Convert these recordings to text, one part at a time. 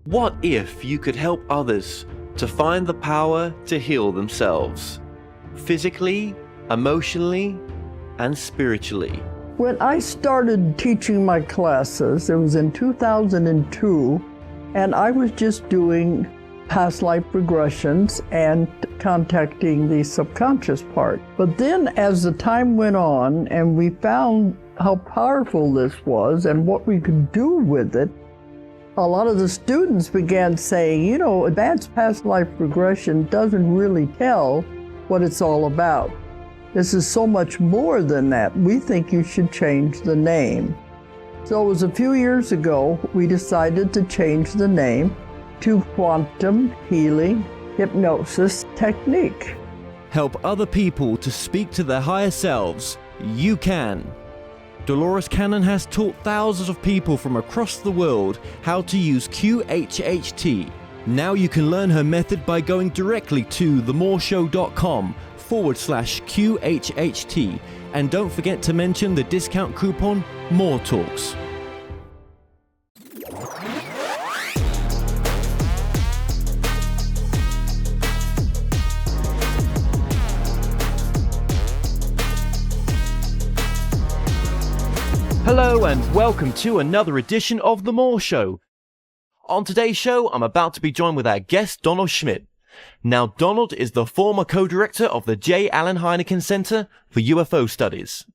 What if you could help others to find the power to heal themselves, physically, emotionally, and spiritually? When I started teaching my classes, it was in 2002, and I was just doing past life regressions and contacting the subconscious part. But then as the time went on and we found how powerful this was and what we could do with it, a lot of the students began saying, you know, advanced past life regression doesn't really tell what it's all about. This is so much more than that. We think you should change the name. So it was a few years ago, we decided to change the name to Quantum Healing Hypnosis Technique. Help other people to speak to their higher selves. You can. Dolores Cannon has taught thousands of people from across the world how to use QHHT. Now you can learn her method by going directly to themoreshow.com/QHHT. And don't forget to mention the discount coupon More Talks. Hello and welcome to another edition of The More Show. On today's show, I'm about to be joined with our guest, Donald Schmitt. Now, Donald is the former co-director of the J. Allen Hynek Center for UFO Studies.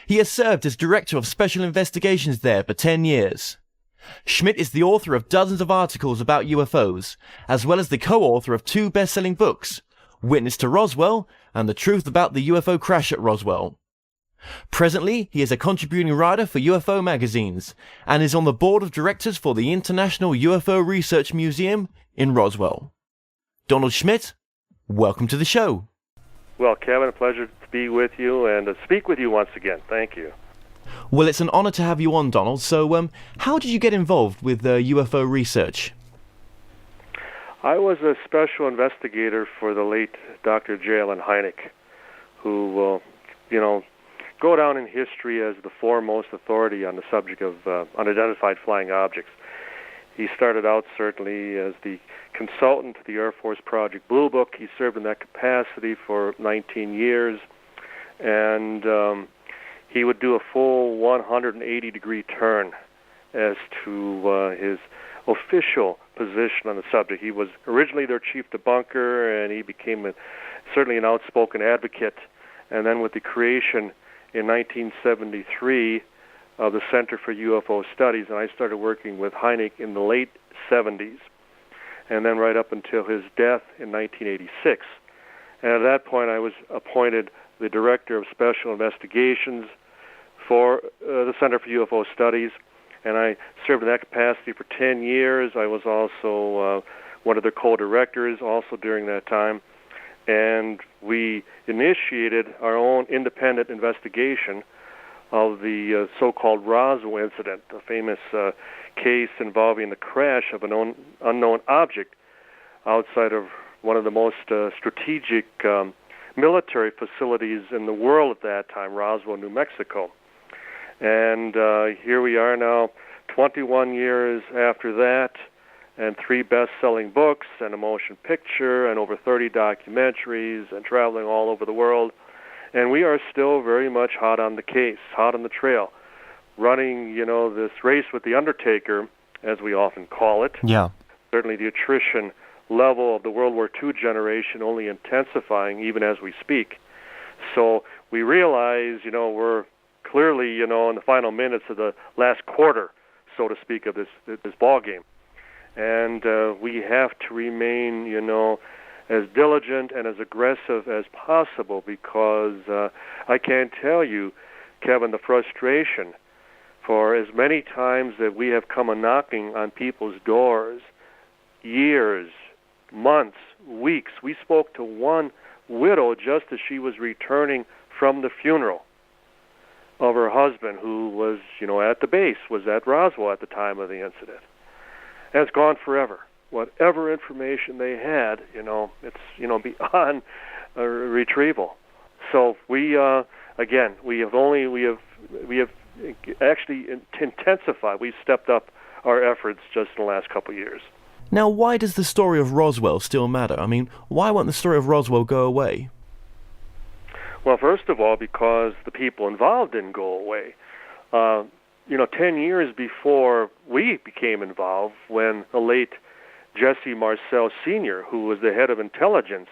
He has served as director of special investigations there for 10 years. Schmitt is the author of dozens of articles about UFOs, as well as the co-author of 2 best-selling books, Witness to Roswell and The Truth About the UFO Crash at Roswell. Presently, he is a contributing writer for UFO magazines and is on the board of directors for the International UFO Research Museum in Roswell. Donald Schmitt, welcome to the show. Well, Kevin, a pleasure to be with you and to speak with you once again. Thank you. Well, it's an honor to have you on, Donald. So, how did you get involved with UFO research? I was a special investigator for the late Dr. J. Allen Hynek, who will, go down in history as the foremost authority on the subject of unidentified flying objects. He started out certainly as the consultant to the Air Force Project Blue Book. He served in that capacity for 19 years, and he would do a full 180-degree turn as to his official position on the subject. He was originally their chief debunker, and he became certainly an outspoken advocate. And then with the creation in 1973 of the Center for UFO Studies, and I started working with Hynek in the late 70s, and then right up until his death in 1986. And at that point, I was appointed the Director of Special Investigations for the Center for UFO Studies, and I served in that capacity for 10 years. I was also one of their co-directors also during that time. And we initiated our own independent investigation of the so-called Roswell incident, a famous case involving the crash of an unknown object outside of one of the most strategic military facilities in the world at that time, Roswell, New Mexico. And here we are now, 21 years after that, and 3 best-selling books, and a motion picture, and over 30 documentaries, and traveling all over the world. And we are still very much hot on the case, hot on the trail, running, this race with the Undertaker, as we often call it. Yeah. Certainly the attrition level of the World War II generation only intensifying even as we speak. So we realize, we're clearly, in the final minutes of the last quarter, so to speak, of this ball game. And we have to remain, as diligent and as aggressive as possible, because I can't tell you, Kevin, the frustration for as many times that we have come a-knocking on people's doors, years, months, weeks. We spoke to one widow just as she was returning from the funeral of her husband, who was, at the base, was at Roswell at the time of the incident. And it's gone forever. Whatever information they had, it's, beyond retrieval. So we have actually intensified. We've stepped up our efforts just in the last couple of years. Now, why does the story of Roswell still matter? I mean, why won't the story of Roswell go away? Well, first of all, because the people involved didn't go away. 10 years before we became involved, when the late Jesse Marcel Sr., who was the head of intelligence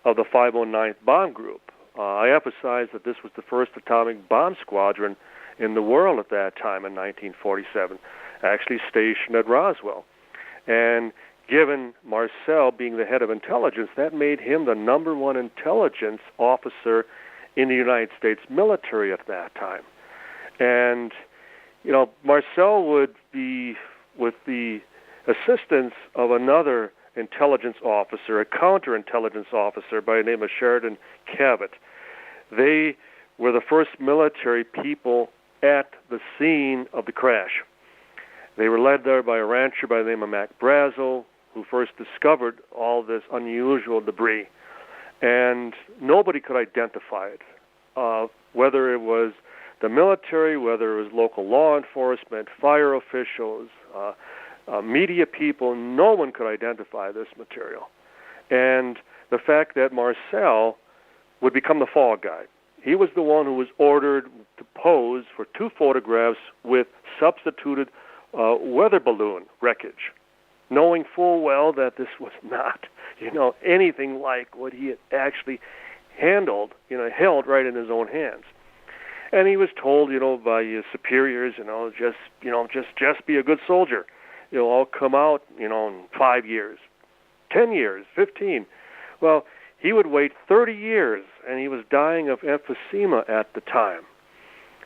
of the 509th Bomb Group, I emphasize that this was the first atomic bomb squadron in the world at that time in 1947, actually stationed at Roswell. And given Marcel being the head of intelligence, that made him the number one intelligence officer in the United States military at that time. And, Marcel would be, with the assistance of another intelligence officer, a counterintelligence officer by the name of Sheridan Cavett, they were the first military people at the scene of the crash. They were led there by a rancher by the name of Mac Brazel, who first discovered all this unusual debris. And nobody could identify it, whether it was the military, whether it was local law enforcement, fire officials, media people. No one could identify this material. And the fact that Marcel would become the fall guy. He was the one who was ordered to pose for 2 photographs with substituted weather balloon wreckage, knowing full well that this was not, anything like what he had actually held right in his own hands. And he was told, by his superiors, just be a good soldier. I'll come out, in 5 years, 10 years, 15. Well, he would wait 30 years, and he was dying of emphysema at the time.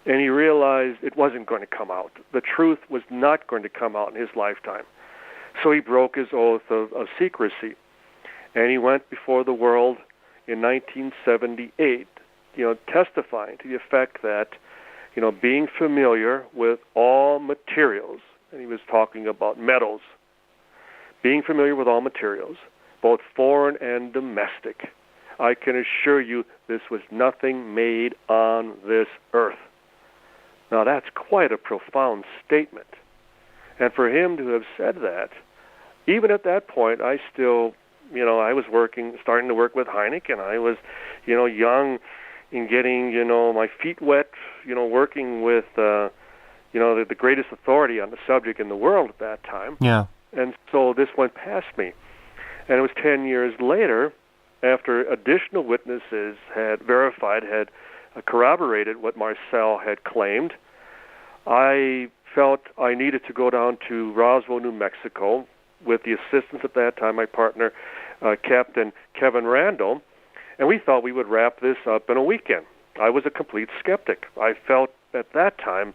And he realized it wasn't going to come out. The truth was not going to come out in his lifetime. So he broke his oath of secrecy. And he went before the world in 1978, testifying to the effect that, being familiar with all materials, and he was talking about metals, being familiar with all materials, both foreign and domestic, I can assure you this was nothing made on this earth. Now that's quite a profound statement. And for him to have said that, even at that point, I still, I was starting to work with Hynek, and I was, young in getting, my feet wet, working with, the greatest authority on the subject in the world at that time. Yeah. And so this went past me. And it was 10 years later, after additional witnesses had corroborated what Marcel had claimed, I felt I needed to go down to Roswell, New Mexico, with the assistance at that time, my partner, Captain Kevin Randall, and we thought we would wrap this up in a weekend. I was a complete skeptic. I felt at that time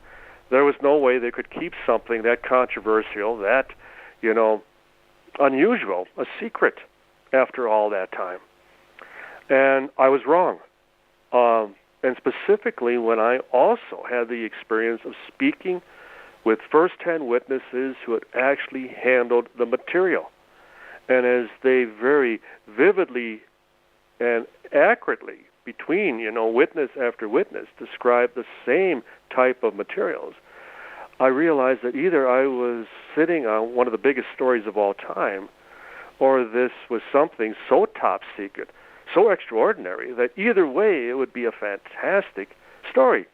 there was no way they could keep something that controversial, that, unusual, a secret after all that time. And I was wrong. And specifically when I also had the experience of speaking with first-hand witnesses who had actually handled the material. And as they very vividly and accurately, between, witness after witness, described the same type of materials, I realized that either I was sitting on one of the biggest stories of all time, or this was something so top secret, so extraordinary, that either way it would be a fantastic story.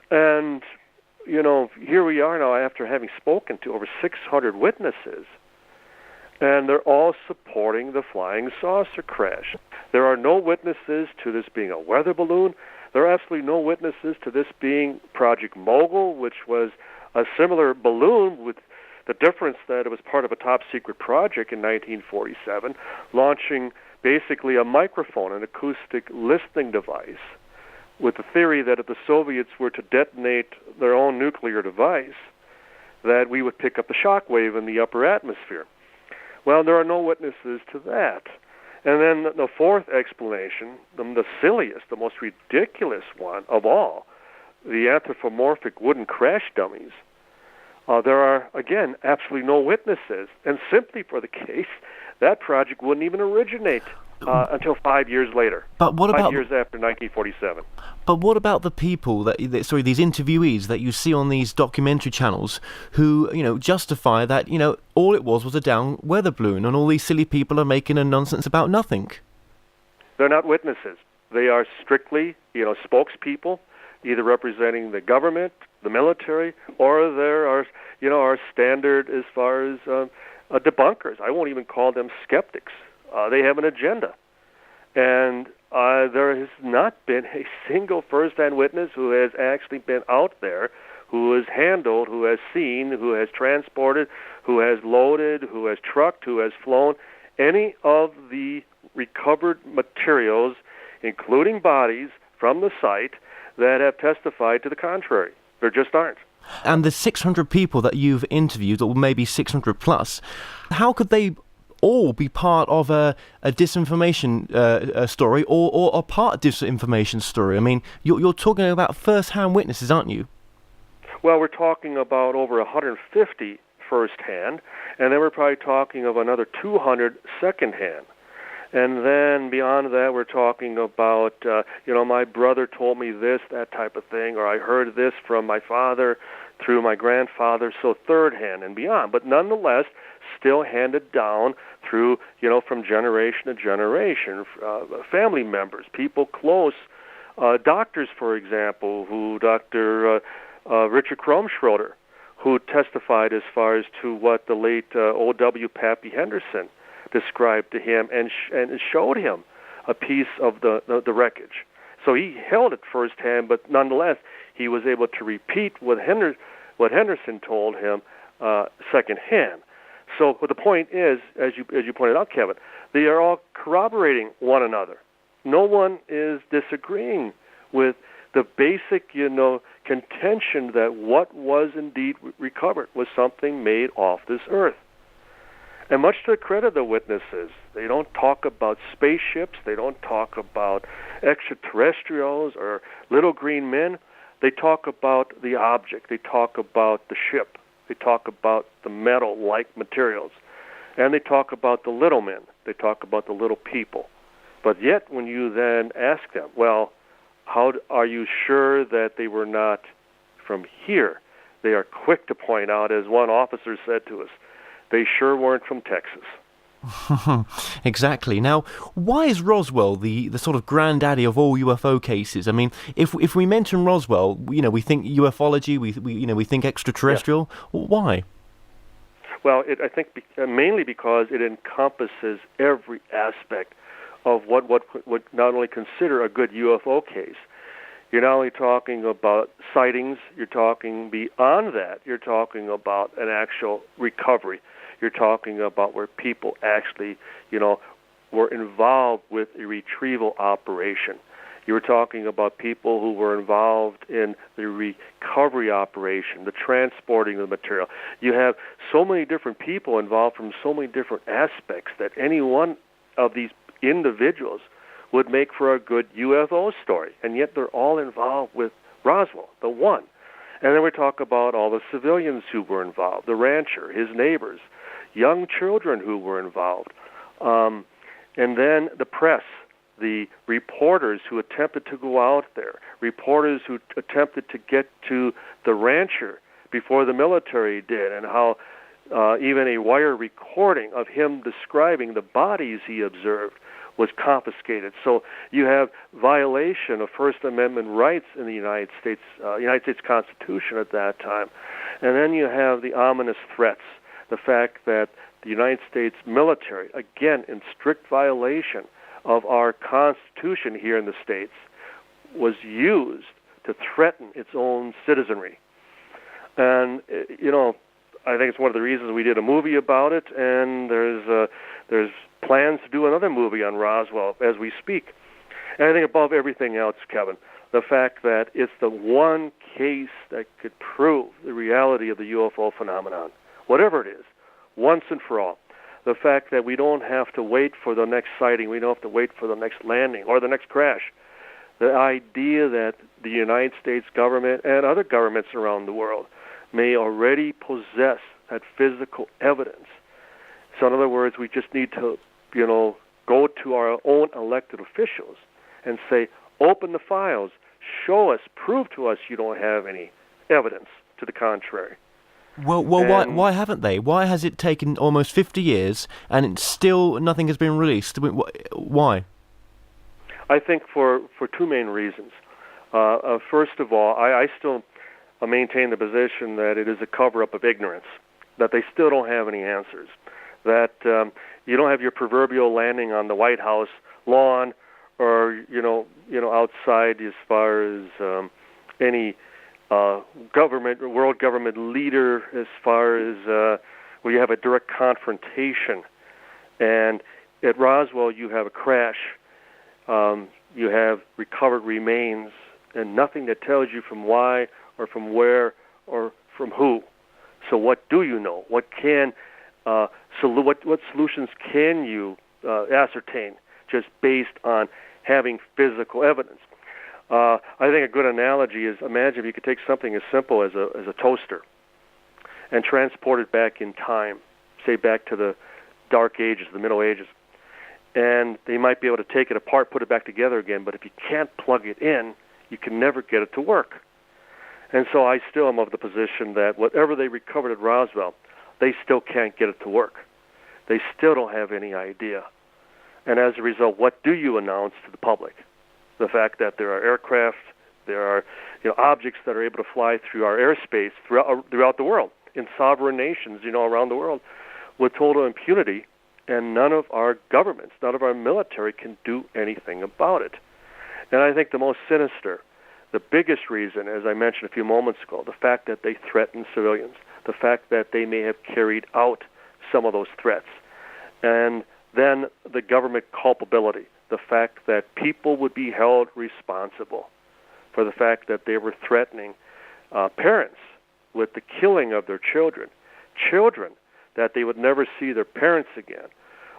And, here we are now after having spoken to over 600 witnesses, and they're all supporting the flying saucer crash. There are no witnesses to this being a weather balloon. There are absolutely no witnesses to this being Project Mogul, which was a similar balloon, with the difference that it was part of a top-secret project in 1947, launching basically a microphone, an acoustic listening device, with the theory that if the Soviets were to detonate their own nuclear device, that we would pick up the shock wave in the upper atmosphere. Well, there are no witnesses to that. And then the fourth explanation, the silliest, the most ridiculous one of all, the anthropomorphic wooden crash dummies. There are, again, absolutely no witnesses. And simply for the case, that project wouldn't even originate until 5 years later. But what about 5 years after 1947? But what about the people these interviewees that you see on these documentary channels who, justify that, all it was a down weather balloon and all these silly people are making a nonsense about nothing? They're not witnesses. They are strictly, spokespeople, either representing the government, the military, or there are, our standard as far as debunkers. I won't even call them skeptics. They have an agenda. And there has not been a single first-hand witness who has actually been out there, who has handled, who has seen, who has transported, who has loaded, who has trucked, who has flown any of the recovered materials, including bodies from the site, that have testified to the contrary. There just aren't. And the 600 people that you've interviewed, or maybe 600 plus, how could they all be part of a disinformation story or a part disinformation story? I mean, you're talking about first-hand witnesses, aren't you? Well, we're talking about over 150 first-hand, and then we're probably talking of another 200 second-hand. And then beyond that, we're talking about, my brother told me this, that type of thing, or I heard this from my father through my grandfather, so third-hand and beyond. But nonetheless, still handed down through, from generation to generation, family members, people close, doctors, for example, Dr. Richard Kromschroeder, who testified as far as to what the late O.W. Pappy Henderson described to him and showed him a piece of the wreckage. So he held it firsthand, but nonetheless, he was able to repeat what Henderson told him secondhand. So what the point is, as you pointed out, Kevin, they are all corroborating one another. No one is disagreeing with the basic, contention that what was indeed recovered was something made off this earth. And much to the credit of the witnesses, they don't talk about spaceships, they don't talk about extraterrestrials or little green men. They talk about the object, they talk about the ship, they talk about the metal-like materials, and they talk about the little men, they talk about the little people. But yet, when you then ask them, well, how are you sure that they were not from here? They are quick to point out, as one officer said to us, they sure weren't from Texas. Exactly. Now, why is Roswell the sort of granddaddy of all UFO cases? I mean, if we mention Roswell, we think ufology, we think extraterrestrial. Yeah. Why? Well, I think mainly because it encompasses every aspect of what would not only consider a good UFO case. You're not only talking about sightings, you're talking beyond that, you're talking about an actual recovery. You're talking about where people actually, were involved with a retrieval operation. You were talking about people who were involved in the recovery operation, the transporting of the material. You have so many different people involved from so many different aspects that any one of these individuals would make for a good UFO story, and yet they're all involved with Roswell, the one. And then we talk about all the civilians who were involved, the rancher, his neighbors, young children who were involved, and then the press, the reporters who attempted to go out there, reporters who attempted to get to the rancher before the military did, and how even a wire recording of him describing the bodies he observed was confiscated. So you have violation of First Amendment rights in the United States Constitution at that time. And then you have the ominous threats, the fact that the United States military, again in strict violation of our Constitution here in the States, was used to threaten its own citizenry. And, I think it's one of the reasons we did a movie about it, and there's plans to do another movie on Roswell as we speak. And I think above everything else, Kevin, the fact that it's the one case that could prove the reality of the UFO phenomenon, whatever it is, once and for all. The fact that we don't have to wait for the next sighting, we don't have to wait for the next landing or the next crash. The idea that the United States government and other governments around the world may already possess that physical evidence. So in other words, we just need to, go to our own elected officials and say, open the files, show us, prove to us you don't have any evidence to the contrary. Well, why haven't they? Why has it taken almost 50 years and it's still nothing has been released? Why? I think for two main reasons. First of all, I still maintain the position that it is a cover-up of ignorance, that they still don't have any answers, that you don't have your proverbial landing on the White House lawn or outside as far as any world government leader, as far as where you have a direct confrontation. And at Roswell, you have a crash. You have recovered remains, and nothing that tells you from why or from where or from who. So what do you know? What solutions can you ascertain just based on having physical evidence? I think a good analogy is, imagine if you could take something as simple as a toaster and transport it back in time, say back to the Dark Ages, the Middle Ages. And they might be able to take it apart, put it back together again, but if you can't plug it in, you can never get it to work. And so I still am of the position that whatever they recovered at Roswell, they still can't get it to work. They still don't have any idea. And as a result, what do you announce to the public? The fact that there are aircraft, there are objects that are able to fly through our airspace throughout the world, in sovereign nations, around the world, with total impunity, and none of our governments, none of our military can do anything about it. And I think the most sinister, the biggest reason, as I mentioned a few moments ago, the fact that they threaten civilians, the fact that they may have carried out some of those threats, and then the government culpability, the fact that people would be held responsible for the fact that they were threatening parents with the killing of their children that they would never see their parents again,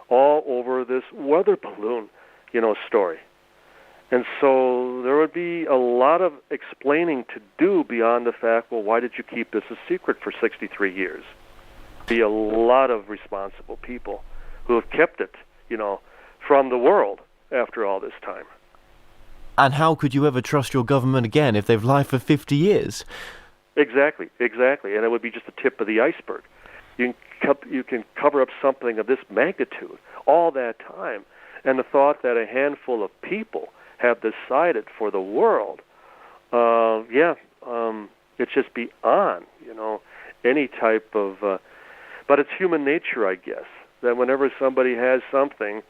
all over this weather balloon, story. And so there would be a lot of explaining to do beyond the fact, well, why did you keep this a secret for 63 years? Be a lot of responsible people who have kept it, from the world after all this time. And how could you ever trust your government again if they've lied for 50 years? Exactly. And it would be just the tip of the iceberg. You can cover up something of this magnitude all that time, and the thought that a handful of people have decided for the world, it's just beyond, any type of, but it's human nature, I guess, that whenever somebody has something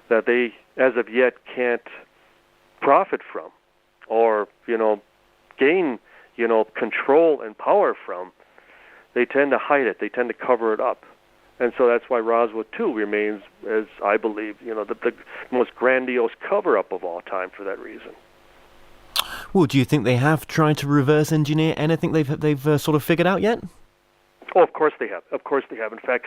that they, as of yet, can't profit from or, gain, control and power from, they tend to hide it. They tend to cover it up. And so that's why Roswell, too, remains, as I believe, the most grandiose cover-up of all time for that reason. Well, do you think they have tried to reverse engineer anything they've sort of figured out yet? Oh, of course they have. In fact,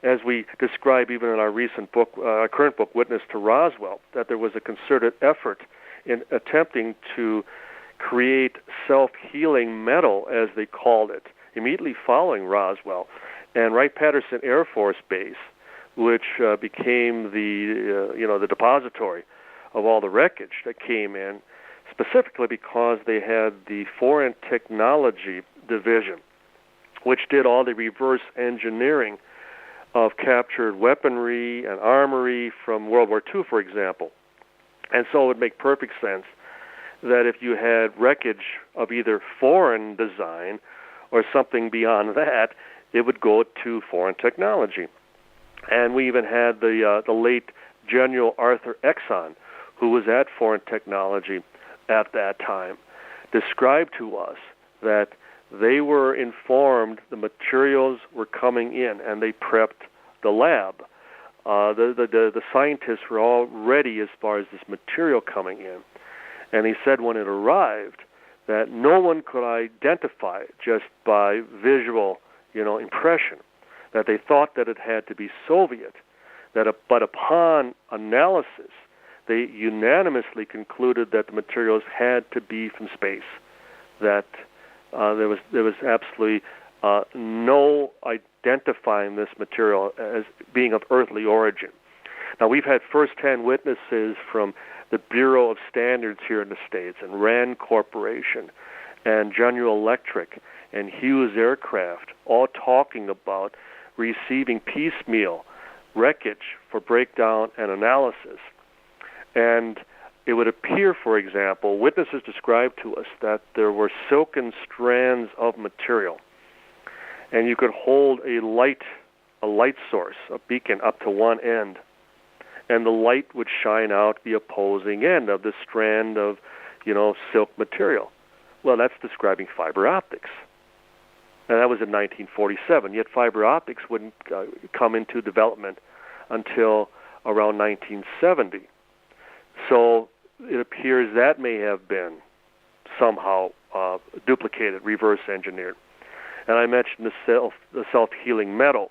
as we describe even in our recent book, our current book, Witness to Roswell, that there was a concerted effort in attempting to create self-healing metal, as they called it, immediately following Roswell. And Wright-Patterson Air Force Base, which became the depository of all the wreckage that came in, specifically because they had the Foreign Technology Division, which did all the reverse engineering of captured weaponry and armory from World War II, for example. And so it would make perfect sense that if you had wreckage of either foreign design or something beyond that, it would go to foreign technology. And we even had the late General Arthur Exon, who was at Foreign Technology at that time, described to us that they were informed the materials were coming in, and they prepped the lab. The scientists were all ready as far as this material coming in. And he said when it arrived that no one could identify it just by visual impression, that they thought that it had to be Soviet, but upon analysis, they unanimously concluded that the materials had to be from space, that there was absolutely no identifying this material as being of earthly origin. Now, we've had first-hand witnesses from the Bureau of Standards here in the States, and Rand Corporation, and General Electric, and Hughes Aircraft, all talking about receiving piecemeal wreckage for breakdown and analysis. And it would appear, for example, witnesses described to us that there were silken strands of material, and you could hold a light source, a beacon, up to one end, and the light would shine out the opposing end of the strand of, silk material. Well, that's describing fiber optics. And that was in 1947, yet fiber optics wouldn't come into development until around 1970. So it appears that may have been somehow duplicated, reverse engineered. And I mentioned the self-healing metal.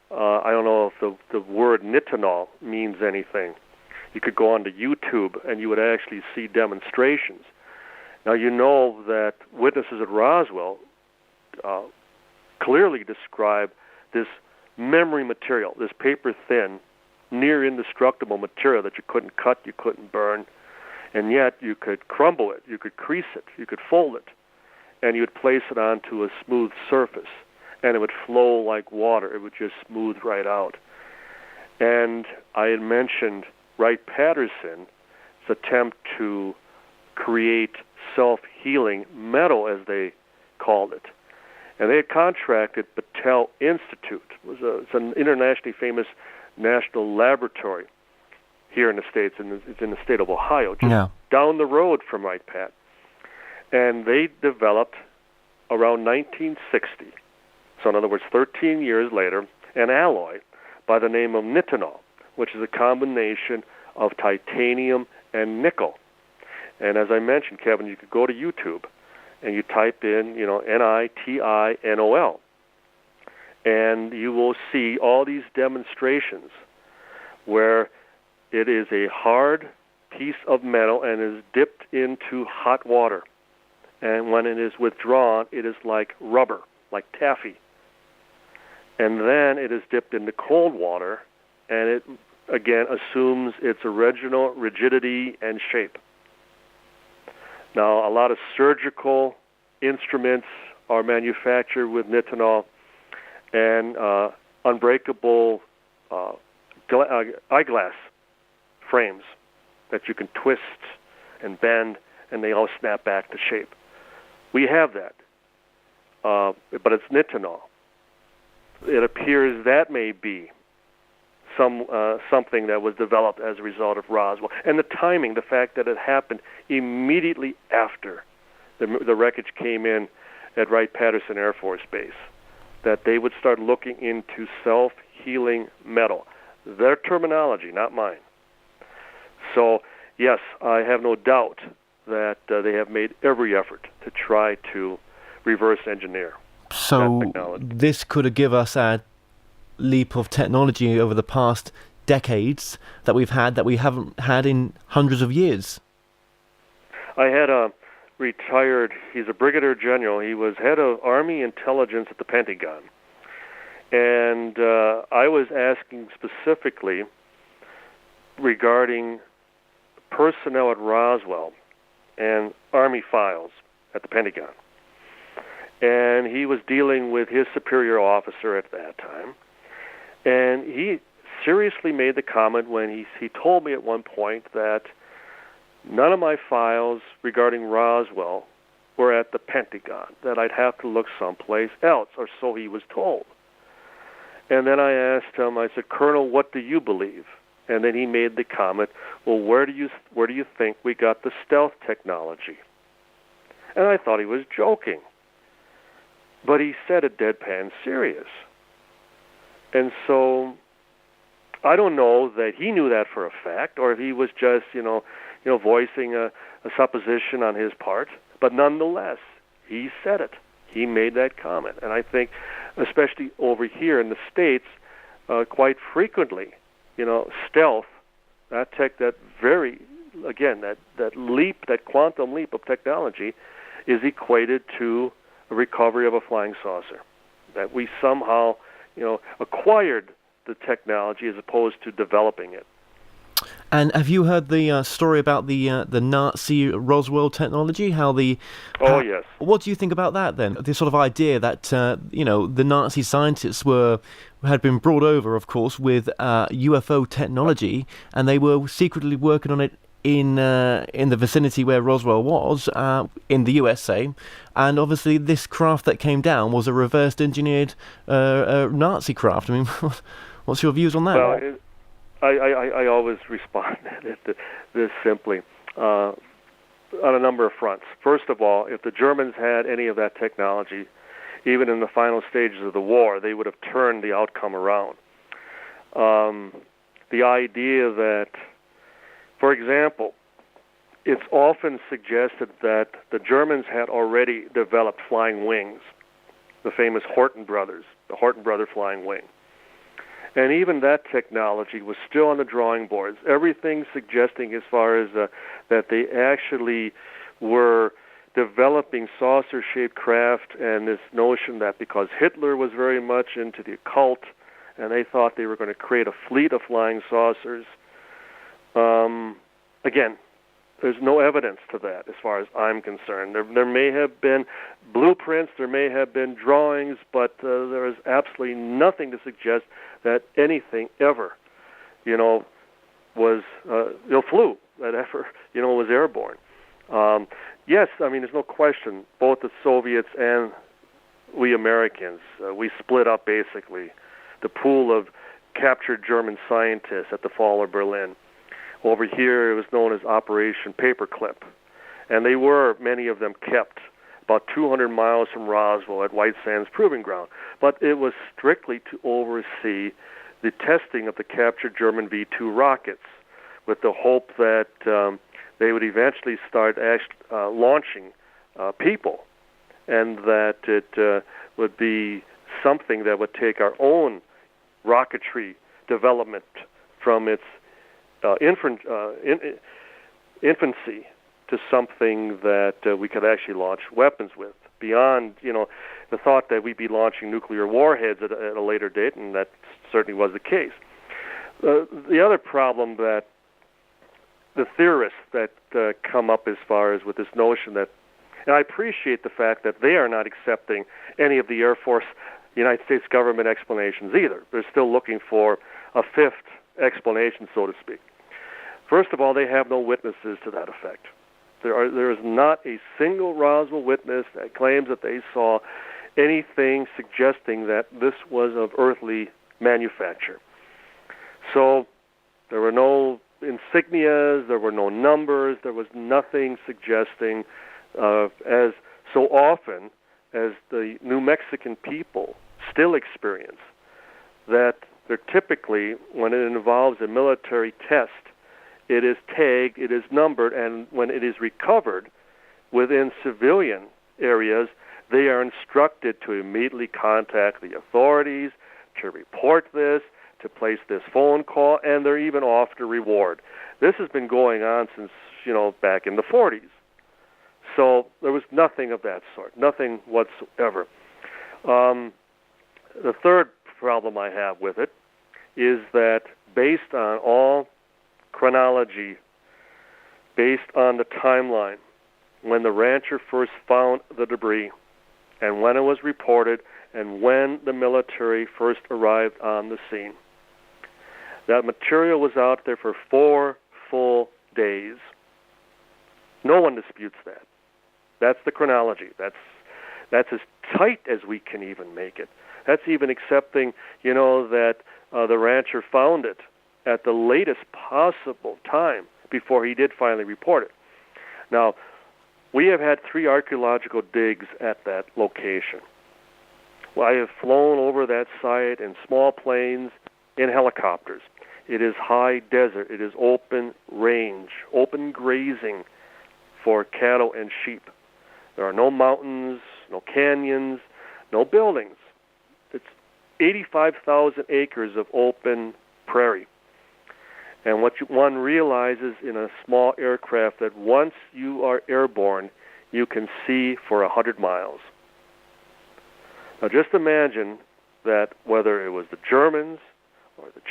I don't know if the word nitinol means anything. You could go onto YouTube and you would actually see demonstrations. Now, you know that witnesses at Roswell clearly describe this memory material, this paper-thin, near indestructible material that you couldn't cut, you couldn't burn, and yet you could crumble it, you could crease it, you could fold it, and you would place it onto a smooth surface, and it would flow like water. It would just smooth right out. And I had mentioned Wright-Patterson's attempt to create self-healing metal, as they called it. And they had contracted Battelle Institute. It's an internationally famous national laboratory here in the States, and it's in the state of Ohio, just down the road from Wright-Patt. And they developed around 1960, so in other words, 13 years later, an alloy by the name of nitinol, which is a combination of titanium and nickel. And as I mentioned, Kevin, you could go to YouTube and you type in, Nitinol, and you will see all these demonstrations where it is a hard piece of metal and is dipped into hot water. And when it is withdrawn, it is like rubber, like taffy. And then it is dipped into cold water, and it, again, assumes its original rigidity and shape. Now, a lot of surgical instruments are manufactured with nitinol, and unbreakable eyeglass frames that you can twist and bend, and they all snap back to shape. We have that, but it's nitinol. It appears that may be something that was developed as a result of Roswell. And the timing, the fact that it happened immediately after the wreckage came in at Wright-Patterson Air Force Base, that they would start looking into self-healing metal. Their terminology, not mine. So, yes, I have no doubt that they have made every effort to try to reverse engineer. So this could give us a leap of technology over the past decades that we've had that we haven't had in hundreds of years. I had a retired, he's a brigadier general, he was head of Army intelligence at the Pentagon. And I was asking specifically regarding personnel at Roswell and Army files at the Pentagon. And he was dealing with his superior officer at that time. And he seriously made the comment when he told me at one point that none of my files regarding Roswell were at the Pentagon, that I'd have to look someplace else, or so he was told. And then I asked him, I said, Colonel, what do you believe? And then he made the comment, well, where do you think we got the stealth technology? And I thought he was joking. But he said it deadpan serious. And so I don't know that he knew that for a fact, or if he was just, voicing a supposition on his part. But nonetheless, he said it. He made that comment. And I think, especially over here in the States, quite frequently, stealth, that leap, that quantum leap of technology, is equated to a recovery of a flying saucer. That we somehow, acquired the technology as opposed to developing it. And have you heard the story about the Nazi Roswell technology? Yes. What do you think about that then? The sort of idea that the Nazi scientists had been brought over, of course, with UFO technology, and they were secretly working on it in the vicinity where Roswell was, in the USA, and obviously this craft that came down was a reversed engineered Nazi craft. I mean, what's your views on that? Well, I always respond this simply on a number of fronts. First of all, if the Germans had any of that technology, even in the final stages of the war, they would have turned the outcome around. The idea that, for example, it's often suggested that the Germans had already developed flying wings, the famous Horten brothers, the Horten brother flying wing. And even that technology was still on the drawing boards. Everything suggesting as far as that they actually were developing saucer-shaped craft, and this notion that because Hitler was very much into the occult and they thought they were going to create a fleet of flying saucers. Again, there's no evidence to that as far as I'm concerned. There may have been blueprints, there may have been drawings, but there is absolutely nothing to suggest that anything ever, was, flew, that ever, was airborne. Yes, I mean, there's no question, both the Soviets and we Americans, we split up basically the pool of captured German scientists at the fall of Berlin. Over here, it was known as Operation Paperclip, and they were, many of them, kept about 200 miles from Roswell at White Sands Proving Ground. But it was strictly to oversee the testing of the captured German V-2 rockets, with the hope that they would eventually start launching people, and that it would be something that would take our own rocketry development from its infancy to something that we could actually launch weapons with, beyond the thought that we'd be launching nuclear warheads at a later date, and that certainly was the case. The other problem that the theorists that come up as far as with this notion that, and I appreciate the fact that they are not accepting any of the Air Force, United States government explanations either. They're still looking for a fifth explanation, so to speak. First of all, they have no witnesses to that effect. There is not a single Roswell witness that claims that they saw anything suggesting that this was of earthly manufacture. So there were no insignias, there were no numbers, there was nothing suggesting, as so often as the New Mexican people still experience, that they're typically, when it involves a military test, it is tagged, it is numbered, and when it is recovered within civilian areas, they are instructed to immediately contact the authorities, to report this, to place this phone call, and they're even offered a reward. This has been going on since, back in the 40s. So there was nothing of that sort, nothing whatsoever. The third problem I have with it is that based on all chronology, based on the timeline, when the rancher first found the debris, and when it was reported, and when the military first arrived on the scene, that material was out there for 4 full days. No one disputes that. That's the chronology. That's as tight as we can even make it. That's even accepting, that the rancher found it at the latest possible time before he did finally report it. Now, we have had 3 archaeological digs at that location. Well, I have flown over that site in small planes, in helicopters. It is high desert. It is open range, open grazing for cattle and sheep. There are no mountains, no canyons, no buildings. It's 85,000 acres of open prairie. And what one realizes in a small aircraft, that once you are airborne, you can see for 100 miles. Now just imagine that whether it was the Germans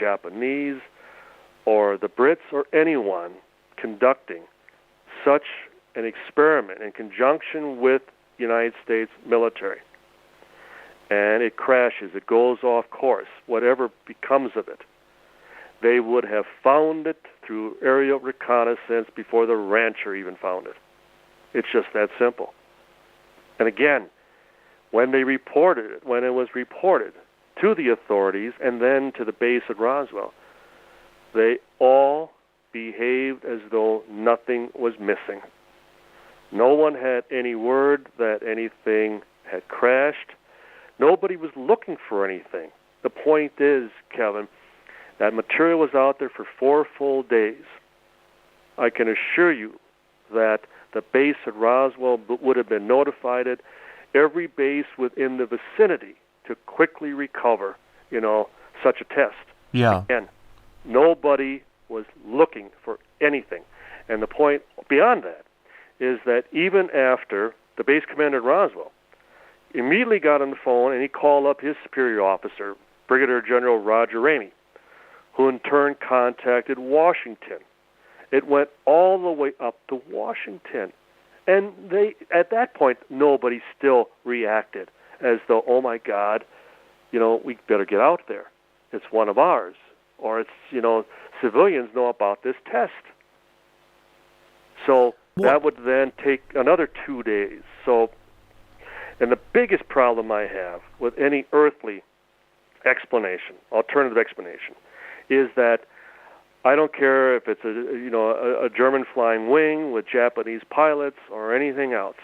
Japanese or the Brits or anyone conducting such an experiment in conjunction with the United States military, and it crashes, it goes off course, whatever becomes of it, they would have found it through aerial reconnaissance before the rancher even found it. It's just that simple. And again, when it was reported to the authorities and then to the base at Roswell, they all behaved as though nothing was missing. No one had any word that anything had crashed. Nobody was looking for anything. The point is, Kevin, that material was out there for 4 full days. I can assure you that the base at Roswell would have been notified. Every base within the vicinity to quickly recover, such a test. Yeah. Again, nobody was looking for anything. And the point beyond that is that even after the base commander at Roswell immediately got on the phone and he called up his superior officer, Brigadier General Roger Ramey, who in turn contacted Washington. It went all the way up to Washington. And at that point, nobody still reacted as though, oh my God, we better get out there. It's one of ours. Or it's, civilians know about this test. So that would then take another 2 days. So, and the biggest problem I have with any earthly explanation, alternative explanation, is that I don't care if it's a German flying wing with Japanese pilots or anything else.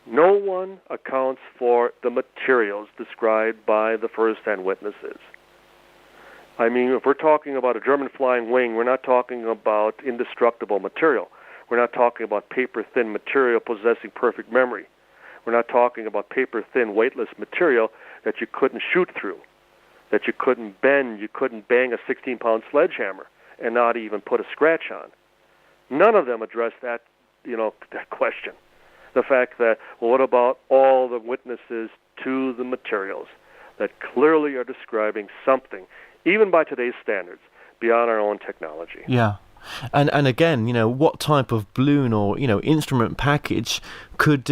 No one accounts for the materials described by the first-hand witnesses. I mean, if we're talking about a German flying wing, we're not talking about indestructible material. We're not talking about paper-thin material possessing perfect memory. We're not talking about paper-thin, weightless material that you couldn't shoot through, that you couldn't bend, you couldn't bang a 16-pound sledgehammer and not even put a scratch on. None of them address that, that question. The fact that, well, what about all the witnesses to the materials that clearly are describing something, even by today's standards, beyond our own technology? Yeah. And again, what type of balloon or, instrument package could,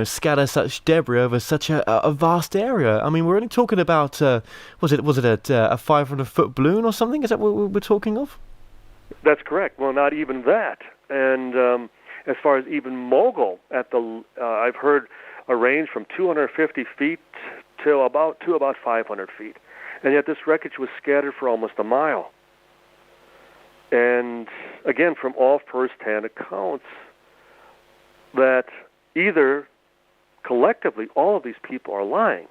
scatter such debris over such a vast area? I mean, we're only talking about, was it a 500-foot balloon or something? Is that what we're talking of? That's correct. Well, not even that. And as far as even mogul, I've heard a range from 250 feet to about 500 feet. And yet this wreckage was scattered for almost a mile. And again, from all first-hand accounts, that either collectively all of these people are lying,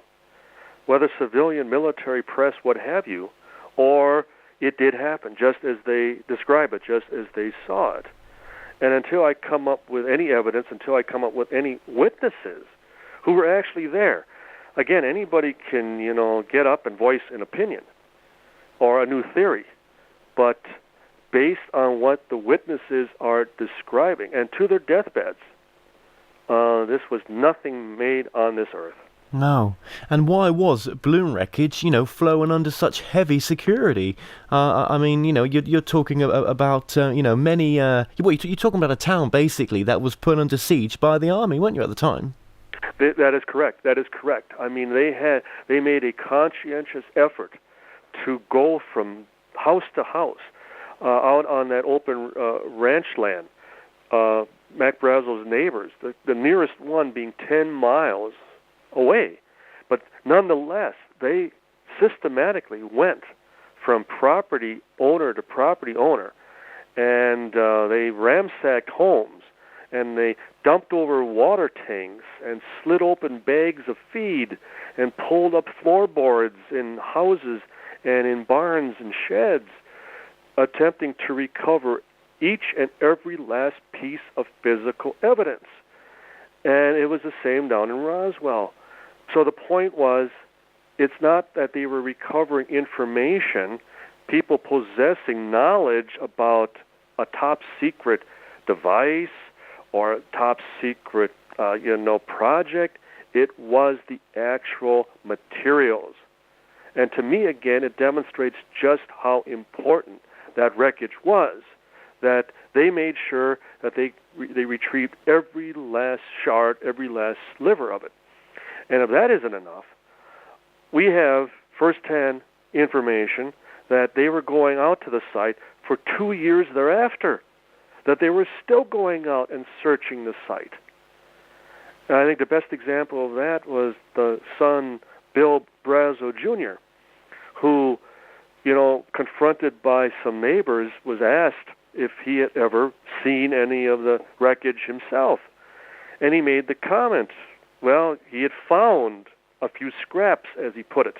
whether civilian, military, press, what have you, or it did happen just as they describe it, just as they saw it. And until I come up with any evidence, until I come up with any witnesses who were actually there, again, anybody can, get up and voice an opinion or a new theory, but based on what the witnesses are describing, and to their deathbeds, this was nothing made on this earth. No. And why was balloon wreckage, flowing under such heavy security? I mean, you're talking about, many... you're talking about a town, basically, that was put under siege by the army, weren't you, at the time? That is correct. That is correct. I mean, they made a conscientious effort to go from house to house, out on that open ranch land. Mac Brazel's neighbors, the nearest one being 10 miles away. But nonetheless, they systematically went from property owner to property owner, and they ransacked homes, and they dumped over water tanks and slid open bags of feed and pulled up floorboards in houses and in barns and sheds, attempting to recover each and every last piece of physical evidence. And it was the same down in Roswell. So the point was, it's not that they were recovering information, people possessing knowledge about a top-secret device or a top-secret, project. It was the actual materials. And to me, again, it demonstrates just how important that wreckage was, that they made sure that they retrieved every last shard, every last sliver of it. And if that isn't enough, we have first-hand information that they were going out to the site for 2 years thereafter, that they were still going out and searching the site. And I think the best example of that was the son, Bill Brazel Jr., who, confronted by some neighbors, was asked if he had ever seen any of the wreckage himself. And he made the comment, well, he had found a few scraps, as he put it.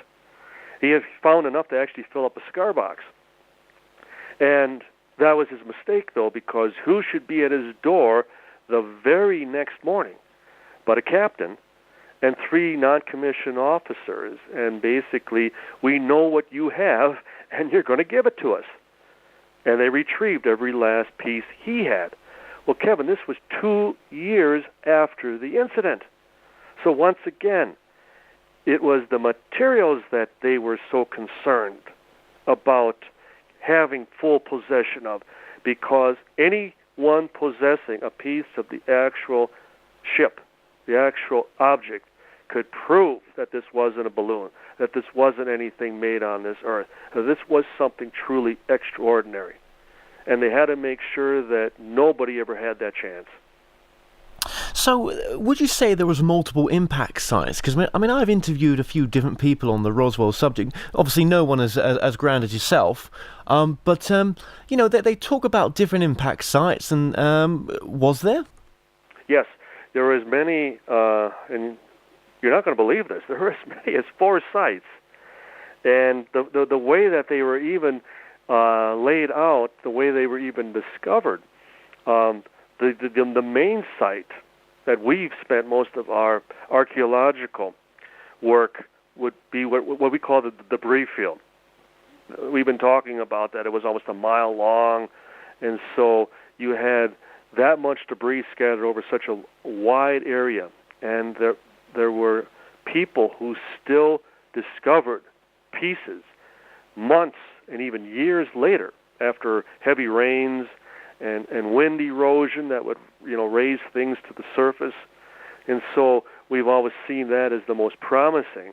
He had found enough to actually fill up a cigar box. And that was his mistake, though, because who should be at his door the very next morning but a captain and 3 non-commissioned officers? And basically, we know what you have, and you're going to give it to us. And they retrieved every last piece he had. Well, Kevin, this was 2 years after the incident. So once again, it was the materials that they were so concerned about having full possession of, because anyone possessing a piece of the actual ship, the actual object, could prove that this wasn't a balloon, that this wasn't anything made on this earth, that this was something truly extraordinary. And they had to make sure that nobody ever had that chance. So, would you say there was multiple impact sites? Because, I've interviewed a few different people on the Roswell subject. Obviously, no one as grand as yourself. But they talk about different impact sites. And was there? Yes, there were as many, and you're not going to believe this, there were as many as 4 sites. And the way that they were even laid out, the way they were even discovered, the main site that we've spent most of our archaeological work would be what we call the debris field. We've been talking about that. It was almost a mile long, and so you had that much debris scattered over such a wide area, and there were people who still discovered pieces months and even years later after heavy rains and wind erosion that would raise things to the surface. And so we've always seen that as the most promising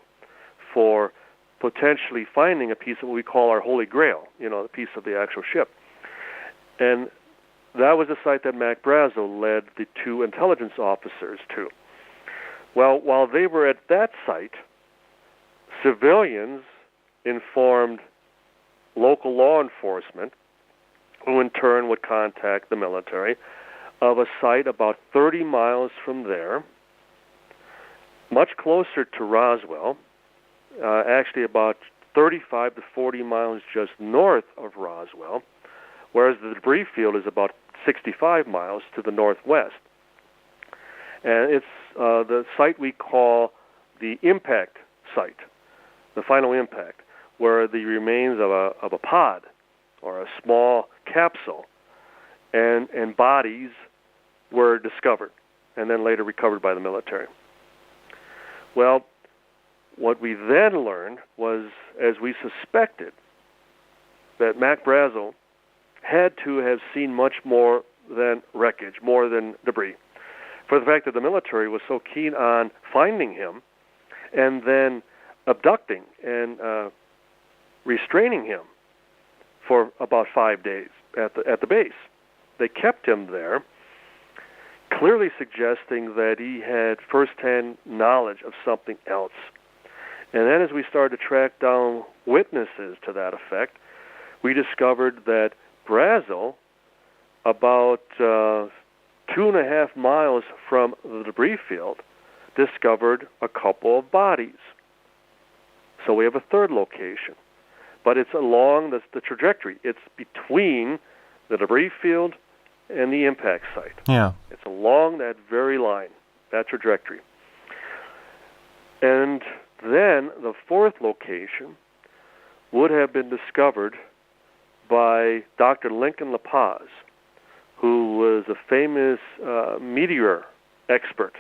for potentially finding a piece of what we call our Holy Grail, the piece of the actual ship. And that was the site that Mac Brazel led the 2 intelligence officers to. Well, while they were at that site, civilians informed local law enforcement, who in turn would contact the military, of a site about 30 miles from there, much closer to Roswell, actually about 35 to 40 miles just north of Roswell, whereas the debris field is about 65 miles to the northwest. And it's the site we call the impact site, the final impact, where the remains of a pod or a small capsule and bodies were discovered and then later recovered by the military. Well, what we then learned was, as we suspected, that Mac Brazel had to have seen much more than wreckage, more than debris, for the fact that the military was so keen on finding him and then abducting and restraining him for about 5 days at the base. They kept him there, clearly suggesting that he had first-hand knowledge of something else. And then as we started to track down witnesses to that effect, we discovered that Brazel, about 2.5 miles from the debris field, discovered a couple of bodies. So we have a third location. But it's along the trajectory. It's between the debris field and the impact site. Yeah. It's along that very line, that trajectory. And then the 4th location would have been discovered by Dr. Lincoln La Paz, who was a famous meteor expert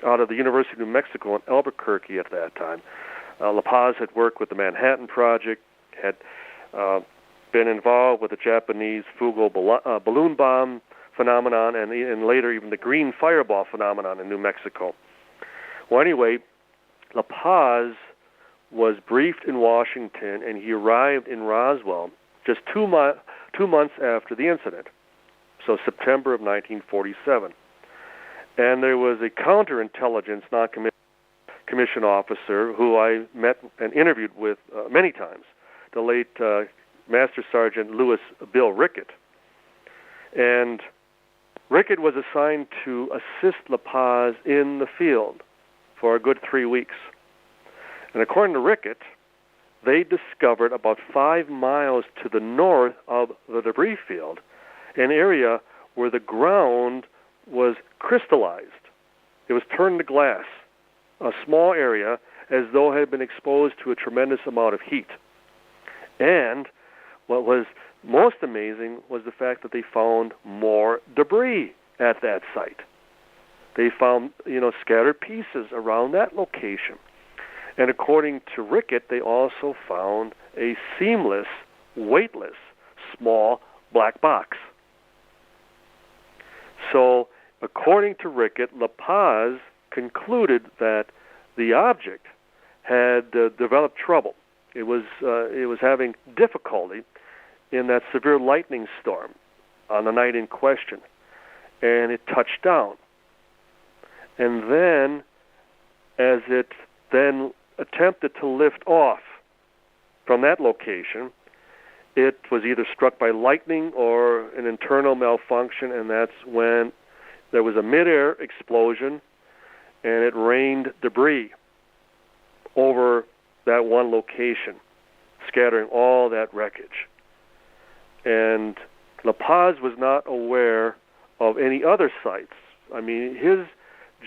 out of the University of New Mexico in Albuquerque at that time. La Paz had worked with the Manhattan Project, had been involved with the Japanese Fugo balloon bomb phenomenon, and later even the green fireball phenomenon in New Mexico. Well, anyway, La Paz was briefed in Washington, and he arrived in Roswell just 2 months after the incident, so September of 1947. And there was a counterintelligence non-commissioned officer who I met and interviewed with many times, the late Master Sergeant Louis Bill Rickett. And Rickett was assigned to assist La Paz in the field for a good 3 weeks. And according to Rickett, they discovered about 5 miles to the north of the debris field an area where the ground was crystallized. It was turned to glass, a small area as though it had been exposed to a tremendous amount of heat. And what was most amazing was the fact that they found more debris at that site. They found, scattered pieces around that location. And according to Rickett, they also found a seamless, weightless, small black box. So, according to Rickett, La Paz concluded that the object had developed trouble. It was having difficulty in that severe lightning storm on the night in question, and it touched down. And then, as it then attempted to lift off from that location, it was either struck by lightning or an internal malfunction, and that's when there was a mid-air explosion, and it rained debris over that one location, scattering all that wreckage. And La Paz was not aware of any other sites. I mean, his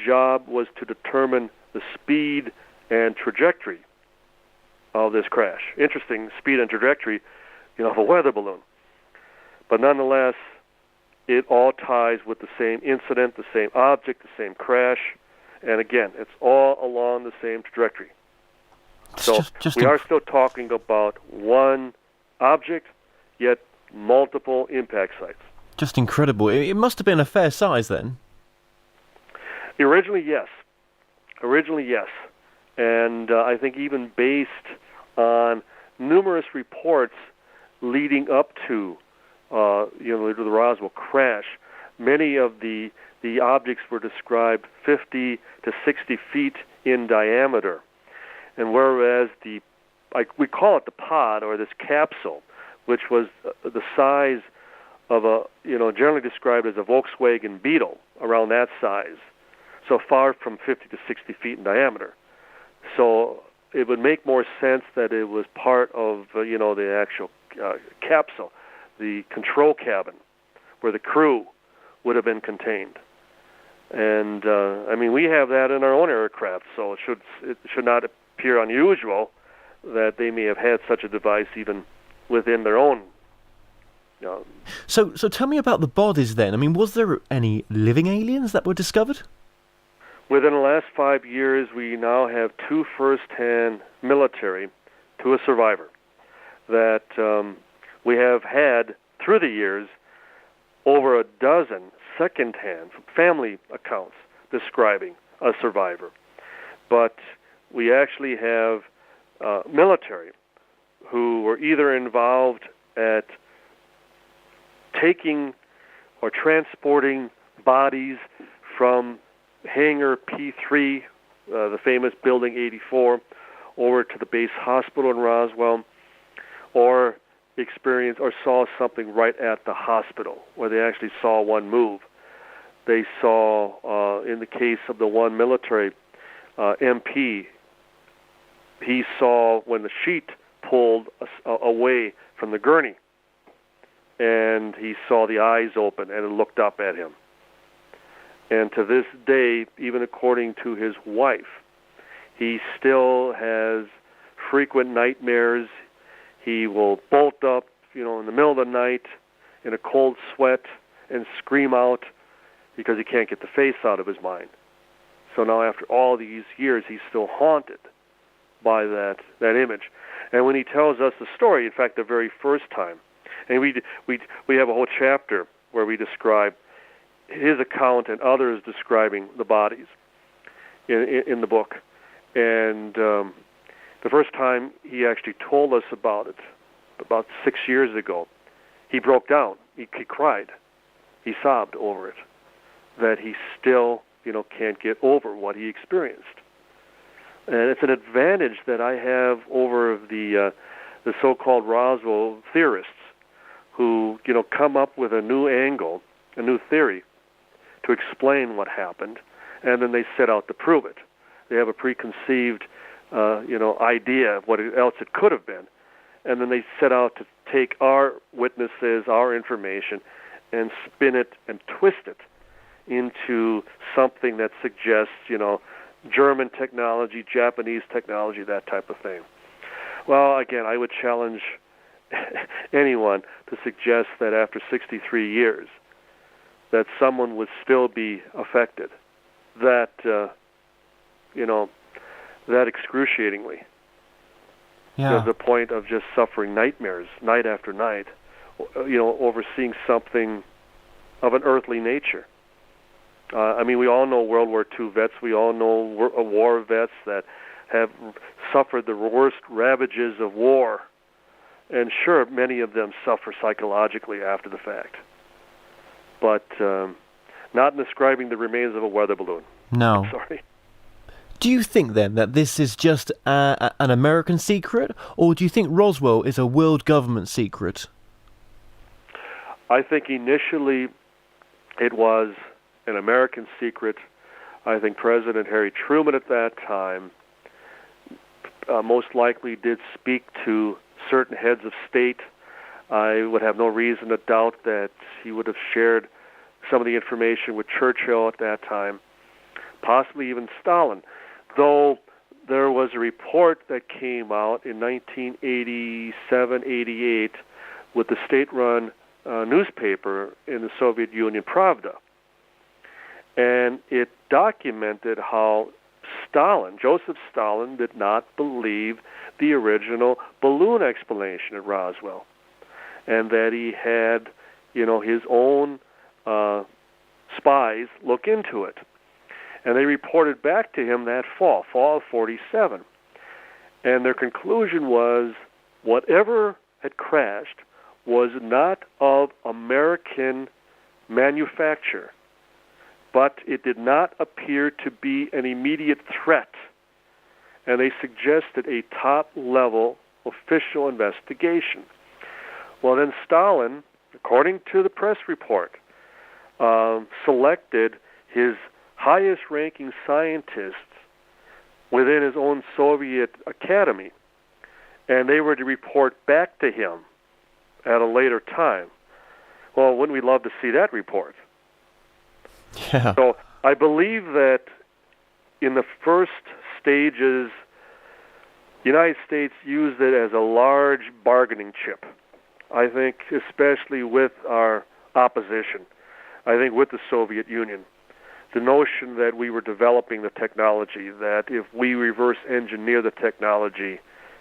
job was to determine the speed and trajectory of this crash. Interesting speed and trajectory, of a weather balloon. But nonetheless, it all ties with the same incident, the same object, the same crash, and again, it's all along the same trajectory. So we are still talking about one object, yet multiple impact sites. Just incredible. It must have been a fair size then. Originally, yes. And I think even based on numerous reports leading up to the Roswell crash, many of the objects were described 50 to 60 feet in diameter. And whereas we call it the pod, or this capsule, which was the size of generally described as a Volkswagen Beetle, around that size, so far from 50 to 60 feet in diameter. So it would make more sense that it was part of, the actual capsule, the control cabin, where the crew would have been contained. And, we have that in our own aircraft, so it should not appear unusual that they may have had such a device even within their own. So tell me about the bodies then. I mean, was there any living aliens that were discovered? Within the last 5 years, we now have 2 first-hand military to a survivor that we have had, through the years, over a dozen second-hand family accounts describing a survivor. But we actually have military who were either involved at taking or transporting bodies from Hangar P3, the famous Building 84, over to the base hospital in Roswell, or experienced or saw something right at the hospital where they actually saw one move. They saw, in the case of the one military MP, he saw when the sheet pulled away from the gurney, and he saw the eyes open and it looked up at him. And to this day, even according to his wife, he still has frequent nightmares. He will bolt up, in the middle of the night in a cold sweat and scream out because he can't get the face out of his mind. So now after all these years, he's still haunted by that image. And when he tells us the story, in fact, the very first time, and we have a whole chapter where we describe his account and others describing the bodies in the book. And the first time he actually told us about it, about 6 years ago, he broke down. He cried. He sobbed over it, that he still, can't get over what he experienced. And it's an advantage that I have over the so-called Roswell theorists who, come up with a new angle, a new theory to explain what happened, and then they set out to prove it. They have a preconceived, idea of what else it could have been, and then they set out to take our witnesses, our information, and spin it and twist it into something that suggests, German technology, Japanese technology, that type of thing. Well, again, I would challenge anyone to suggest that after 63 years that someone would still be affected that excruciatingly. Yeah. To the point of just suffering nightmares night after night, over seeing something of an earthly nature. We all know World War II vets. We all know war vets that have suffered the worst ravages of war. And sure, many of them suffer psychologically after the fact. But not in describing the remains of a weather balloon. No. I'm sorry. Do you think then that this is just an American secret, or do you think Roswell is a world government secret? I think initially it was an American secret. I think President Harry Truman at that time most likely did speak to certain heads of state. I would have no reason to doubt that he would have shared some of the information with Churchill at that time, possibly even Stalin. Though there was a report that came out in 1987-88 with the state-run newspaper in the Soviet Union, Pravda. And it documented how Joseph Stalin, did not believe the original balloon explanation at Roswell, and that he had, his own spies look into it. And they reported back to him that fall of 47. And their conclusion was whatever had crashed was not of American manufacture, but it did not appear to be an immediate threat. And they suggested a top-level official investigation. Well, then Stalin, according to the press report, selected his highest-ranking scientists within his own Soviet academy, and they were to report back to him at a later time. Well, wouldn't we love to see that report? Yeah. So I believe that in the first stages, the United States used it as a large bargaining chip. I think especially with our opposition. I think with the Soviet Union. The notion that we were developing the technology, that if we reverse engineer the technology,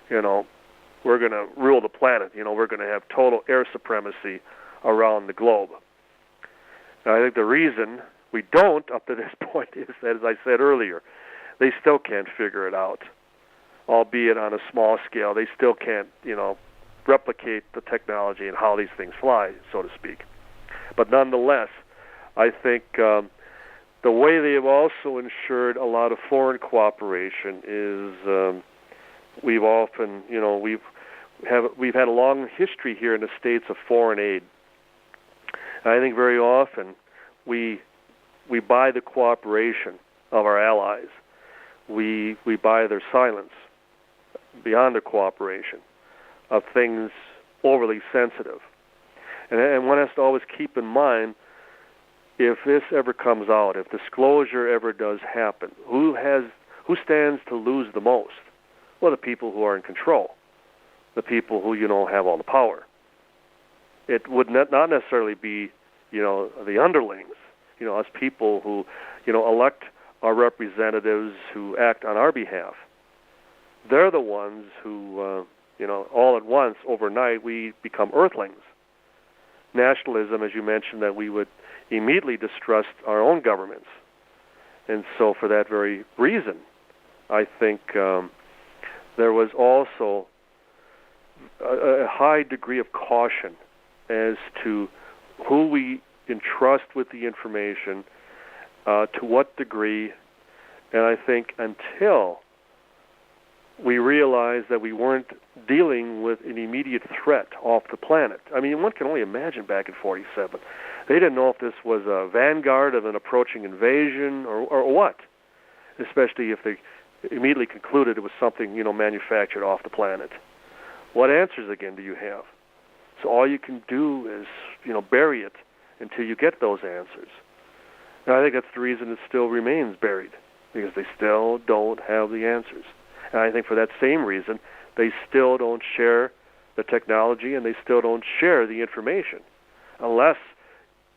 we're going to rule the planet. We're going to have total air supremacy around the globe. And I think the reason we don't up to this point is that, as I said earlier, they still can't figure it out, albeit on a small scale. They still can't, replicate the technology and how these things fly, so to speak. But nonetheless, I think the way they have also ensured a lot of foreign cooperation is we've often, we've had a long history here in the States of foreign aid. And I think very often we buy the cooperation of our allies. We buy their silence beyond their cooperation of things overly sensitive. And one has to always keep in mind, if this ever comes out, if disclosure ever does happen, who stands to lose the most? Well, the people who are in control, the people who have all the power. It would not necessarily be the underlings, us people who elect our representatives who act on our behalf. they're the ones who, all at once, overnight, we become earthlings. Nationalism, as you mentioned, that we would immediately distrust our own governments. And so for that very reason, I think there was also a high degree of caution as to who we entrust with the information, to what degree, and I think until we realized that we weren't dealing with an immediate threat off the planet. I mean, one can only imagine back in 47. They didn't know if this was a vanguard of an approaching invasion or what, especially if they immediately concluded it was something, manufactured off the planet. What answers, again, do you have? So all you can do is, bury it until you get those answers. And I think that's the reason it still remains buried, because they still don't have the answers. And I think for that same reason, they still don't share the technology and they still don't share the information, unless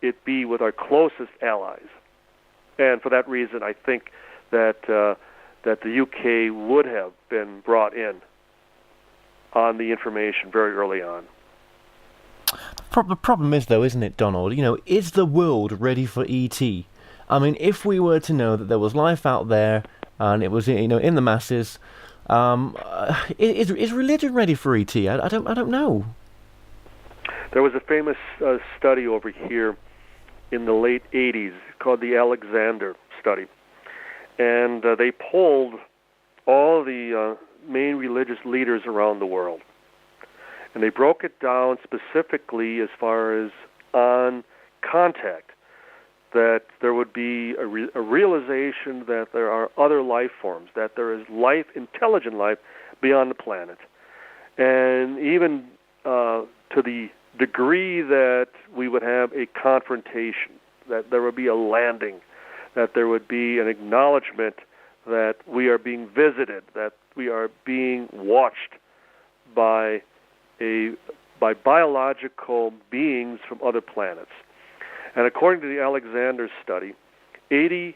it be with our closest allies. And for that reason, I think that that the UK would have been brought in on the information very early on. The problem is, though, isn't it, Donald? Is the world ready for ET? I mean, if we were to know that there was life out there and it was, in the masses, is religion ready for ET? I don't know. There was a famous study over here in the late 80s called the Alexander study, and they polled all the main religious leaders around the world, and they broke it down specifically as far as on contact, that there would be a realization that there are other life forms, that there is life, intelligent life, beyond the planet. And even to the degree that we would have a confrontation, that there would be a landing, that there would be an acknowledgement that we are being visited, that we are being watched by biological beings from other planets. And according to the Alexander study, 83%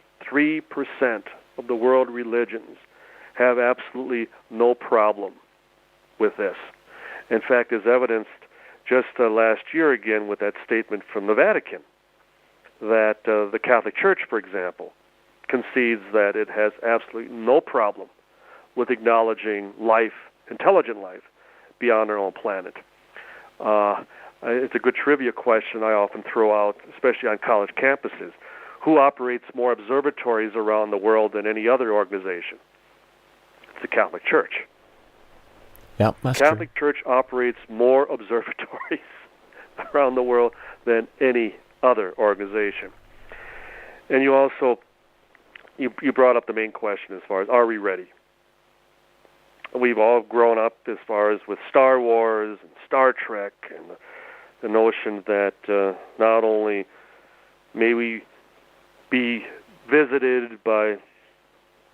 of the world religions have absolutely no problem with this. In fact, as evidenced just last year again with that statement from the Vatican, that the Catholic Church, for example, concedes that it has absolutely no problem with acknowledging life, intelligent life, beyond our own planet. It's a good trivia question I often throw out, especially on college campuses. Who operates more observatories around the world than any other organization? It's the Catholic Church. Yeah, that's Catholic true. Church operates more observatories around the world than any other organization. And you also, you brought up the main question as far as, are we ready? We've all grown up as far as with Star Wars and Star Trek and the notion that not only may we be visited by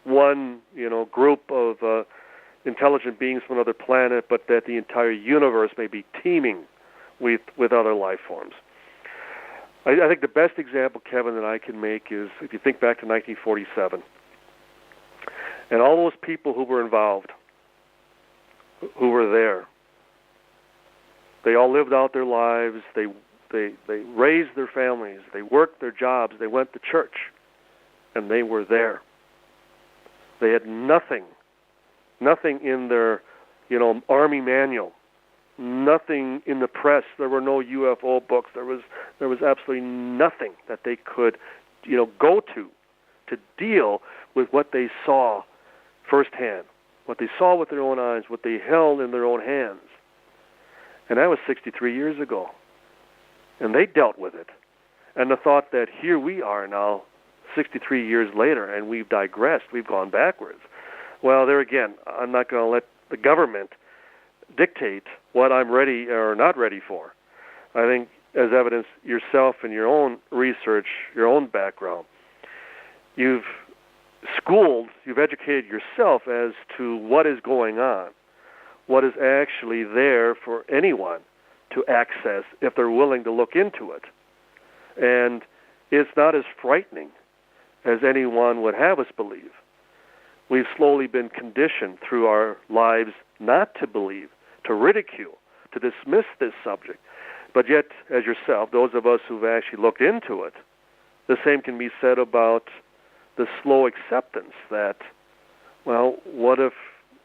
one, group of intelligent beings from another planet, but that the entire universe may be teeming with other life forms. I think the best example, Kevin, that I can make is if you think back to 1947 and all those people who were involved, who were there. They all lived out their lives. They raised their families. They worked their jobs. They went to church, and they were there. They had nothing in their, army manual, nothing in the press. There were no UFO books. There was absolutely nothing that they could, go to deal with what they saw firsthand, what they saw with their own eyes, what they held in their own hands. And that was 63 years ago. And they dealt with it. And the thought that here we are now, 63 years later, and we've digressed, we've gone backwards. Well, there again, I'm not going to let the government dictate what I'm ready or not ready for. I think, as evidence yourself in your own research, your own background, you've educated yourself as to what is going on, what is actually there for anyone to access if they're willing to look into it. And it's not as frightening as anyone would have us believe. We've slowly been conditioned through our lives not to believe, to ridicule, to dismiss this subject. But yet, as yourself, those of us who've actually looked into it, the same can be said about the slow acceptance that, well, what if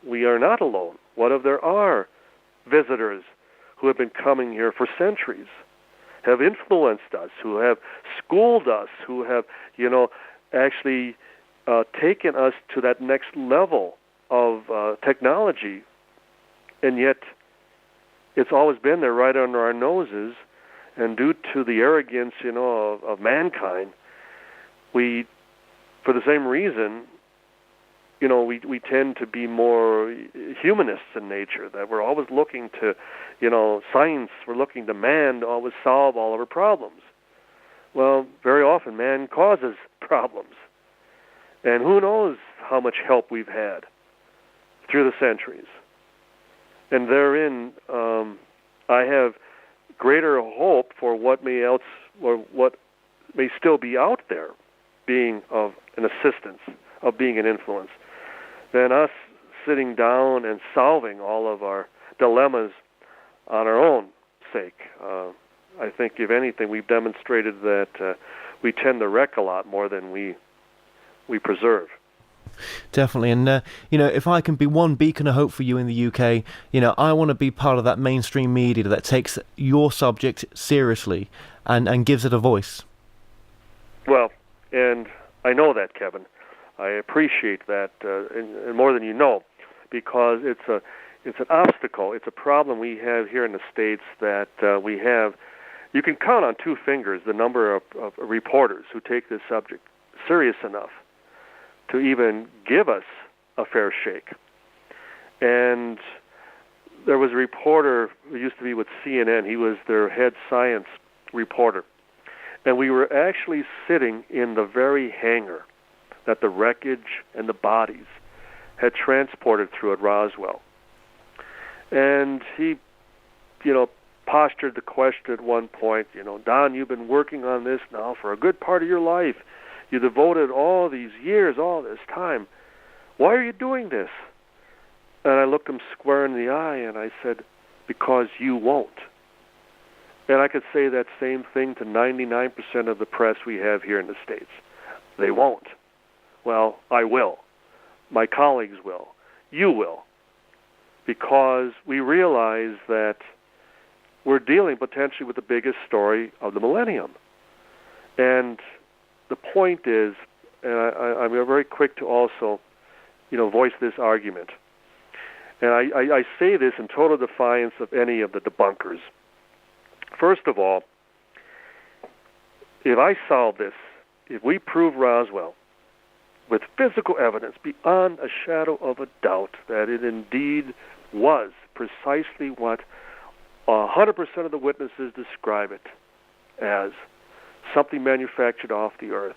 we are not alone? What if there are visitors who have been coming here for centuries, have influenced us, who have schooled us, who have, actually taken us to that next level of technology, and yet it's always been there right under our noses, and due to the arrogance, of mankind, we, for the same reason, we tend to be more humanists in nature, that we're always looking to, science, we're looking to man to always solve all of our problems. Well, very often man causes problems. And who knows how much help we've had through the centuries. And therein, I have greater hope for what may still be out there, being of an assistance, of being an influence, than us sitting down and solving all of our dilemmas on our own sake. I think, if anything, we've demonstrated that we tend to wreck a lot more than we preserve. Definitely, and if I can be one beacon of hope for you in the UK, I want to be part of that mainstream media that takes your subject seriously and gives it a voice. Well, and I know that, Kevin. I appreciate that, and more than you know, because it's an obstacle. It's a problem we have here in the States that we have. You can count on two fingers the number of reporters who take this subject serious enough to even give us a fair shake. And there was a reporter who used to be with CNN. He was their head science reporter. And we were actually sitting in the very hangar that the wreckage and the bodies had transported through at Roswell. And he, postured the question at one point, Don, you've been working on this now for a good part of your life. You devoted all these years, all this time. Why are you doing this? And I looked him square in the eye and I said, because you won't. And I could say that same thing to 99% of the press we have here in the States. They won't. Well, I will. My colleagues will. You will. Because we realize that we're dealing potentially with the biggest story of the millennium. And the point is, and I'm very quick to also, voice this argument. And I say this in total defiance of any of the debunkers. First of all, if I solve this, if we prove Roswell with physical evidence beyond a shadow of a doubt that it indeed was precisely what 100% of the witnesses describe it as, something manufactured off the earth,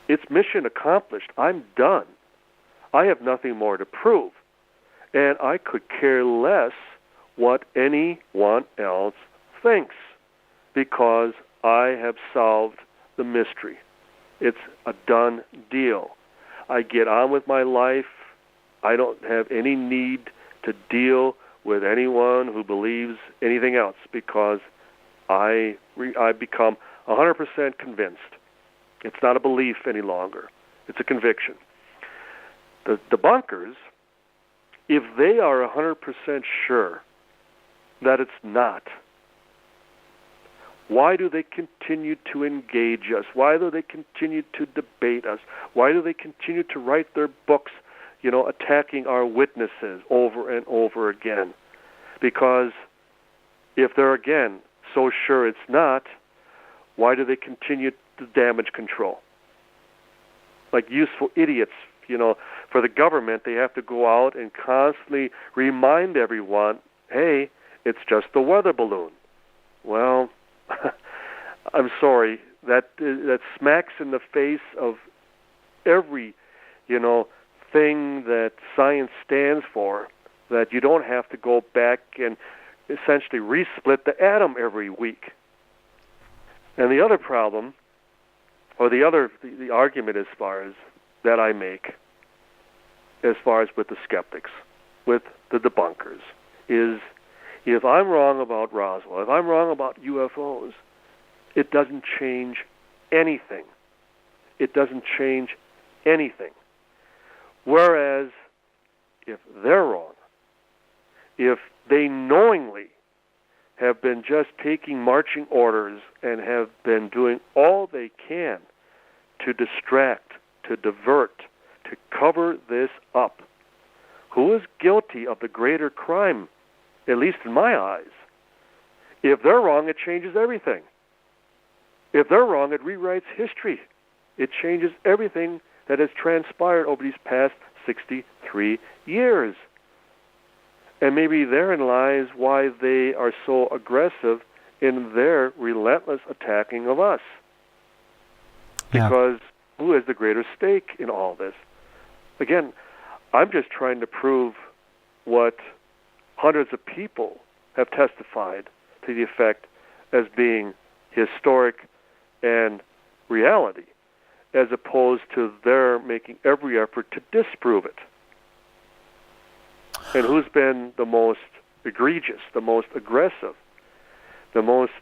it's mission accomplished. I'm done. I have nothing more to prove. And I could care less what anyone else thinks, because I have solved the mystery. It's a done deal. I get on with my life. I don't have any need to deal with anyone who believes anything else, because I become 100% convinced. It's not a belief any longer. It's a conviction. The debunkers, if they are 100% sure that it's not, why do they continue to engage us? Why do they continue to debate us? Why do they continue to write their books, attacking our witnesses over and over again? Because if they're, again, so sure it's not, why do they continue to damage control? Like useful idiots, for the government, they have to go out and constantly remind everyone, hey, it's just a weather balloon. Well, I'm sorry, that smacks in the face of every, thing that science stands for, that you don't have to go back and essentially resplit the atom every week. And the other problem, or the argument as far as that I make, as far as with the skeptics, with the debunkers, is if I'm wrong about Roswell, if I'm wrong about UFOs, it doesn't change anything. It doesn't change anything. Whereas, if they're wrong, if they knowingly have been just taking marching orders and have been doing all they can to distract, to divert, to cover this up, who is guilty of the greater crime, at least in my eyes? If they're wrong, it changes everything. If they're wrong, it rewrites history. It changes everything that has transpired over these past 63 years. And maybe therein lies why they are so aggressive in their relentless attacking of us. Yeah. Because who has the greater stake in all this? Again, I'm just trying to prove what hundreds of people have testified to the effect as being historic and reality, as opposed to their making every effort to disprove it. And who's been the most egregious, the most aggressive, the most,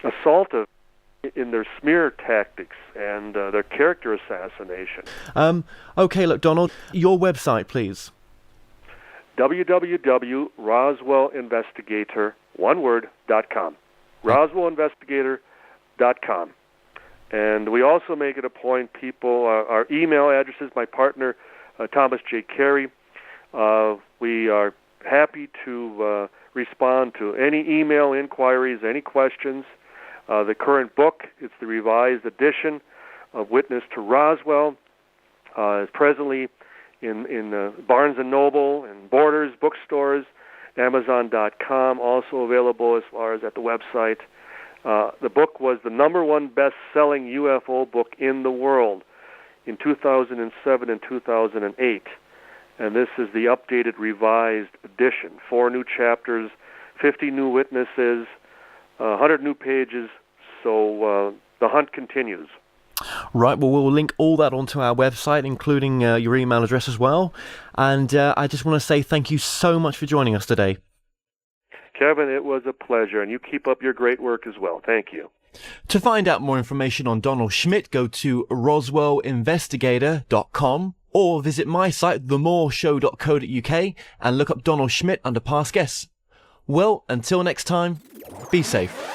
assaultive in their smear tactics and their character assassination? Okay, look, Donald, your website, please. www.roswellinvestigator.com. roswellinvestigator.com. And we also make it a point, people, our email addresses, my partner, Thomas J. Carey, we are happy to respond to any email inquiries, any questions. The current book, it's the revised edition of Witness to Roswell, is presently in Barnes & Noble and Borders, bookstores, Amazon.com, also available as far as at the website. The book was the #1 best-selling UFO book in the world in 2007 and 2008. And this is the updated, revised edition. 4 new chapters, 50 new witnesses, 100 new pages. So the hunt continues. Right, well, we'll link all that onto our website, including your email address as well. And I just want to say thank you so much for joining us today. Kevin, it was a pleasure, and you keep up your great work as well. Thank you. To find out more information on Donald Schmitt, go to roswellinvestigator.com or visit my site, themoreshow.co.uk, and look up Donald Schmitt under past guests. Well, until next time, be safe.